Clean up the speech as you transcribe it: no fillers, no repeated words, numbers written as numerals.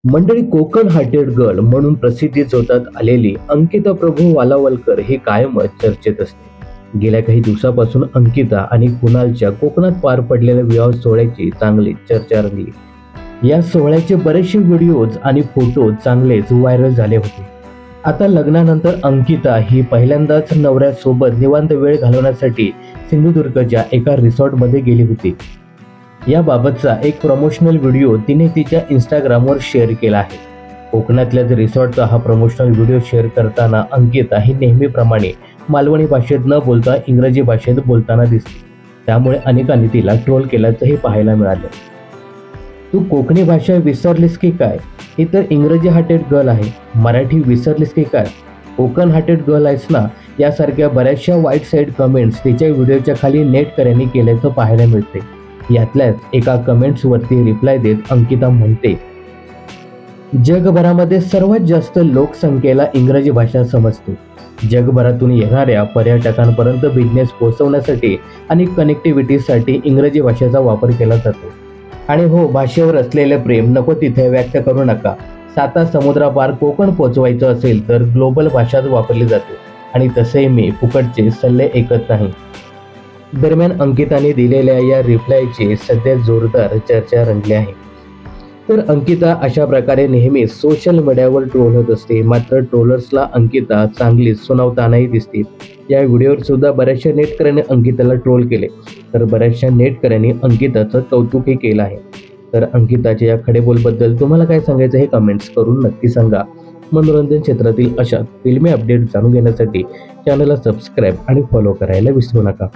मंडळी, Konkan hearted girl म्हणून प्रसिद्धी झोतात आलेली अंकिता प्रभू वालावलकर ही कायमच चर्चेत असते. गेल्या काही दिवसापासून अंकिता आणि कुणालच्या कोकणात पार पडलेल्या विवाह सोहळ्याची चांगली चर्चा रंगली. या सोहळ्याचे बरेचसे व्हिडिओज आणि फोटो चांगलेच व्हायरल झाले होते. आता लग्नानंतर अंकिता ही पहिल्यांदाच नवऱ्यासोबत निवांत वेळ घालवण्यासाठी सिंधुदुर्गच्या एका रिसॉर्टमध्ये गेली होती. याबाबतचा एक प्रमोशनल व्हिडिओ तिने तिच्या इंस्टाग्रामवर शेअर केला आहे. कोकणातल्याच रिसॉर्टचा हा प्रमोशनल व्हिडिओ शेअर करताना अंकिता ही नेहमीप्रमाणे मालवणी भाषेत न बोलता इंग्रजी भाषेत बोलताना दिसते. त्यामुळे अनेकांनी तिला ट्रोल केल्याचंही पाहायला मिळालं. तू कोकणी भाषा विसरलीस की काय? ही तर इंग्रजी हार्टेड गर्ल आहे. मराठी विसरलीस की काय? कोकण हार्टेड गर्ल आहेस ना? यासारख्या बऱ्याचशा वाईट साईड कमेंट्स तिच्या व्हिडिओच्या खाली नेटकऱ्यांनी केल्याचं पाहायला मिळते. यातल्याच एका कमेंट्सवरती रिप्लाय देत अंकिता म्हणते, जगभरामध्ये सर्वात जास्त लोकसंख्येला इंग्रजी भाषा समजते. जगभरातून येणाऱ्या पर्यटकांपर्यंत बिझनेस पोहोचवण्यासाठी आणि कनेक्टिव्हिटीसाठी इंग्रजी भाषेचा वापर केला जातो. आणि हो, भाषेवर असलेले प्रेम नको तिथे व्यक्त करू नका. 7 समुद्रापार कोकण पोहोचवायचं असेल तर ग्लोबल भाषाच वापरली जाते. आणि तसे मी फुकटचे सल्ले ऐकत नाही. दरम्यान अंकिताने दिलेल्या या रिप्लायची सध्या जोरदार चर्चा रंगली आहे. तर अंकिता अशा प्रकारे नेहमी सोशल मीडियावर ट्रोल होत असते. मात्र ट्रोलर्सला अंकिता चांगलीच सुनावतानाही दिसते. या व्हिडिओवर सुद्धा बऱ्याचशा नेटकऱ्यांनी अंकिताला ट्रोल केले, तर बऱ्याचशा नेटकऱ्यांनी अंकिताचं कौतुकही केलं आहे. तर अंकिताच्या या खडेबोलबद्दल तुम्हाला काय सांगायचं हे कमेंट्स करून नक्की सांगा. मनोरंजन क्षेत्रातील अशा फिल्मी अपडेट जाणून घेण्यासाठी चॅनलला सबस्क्राईब आणि फॉलो करायला विसरू नका.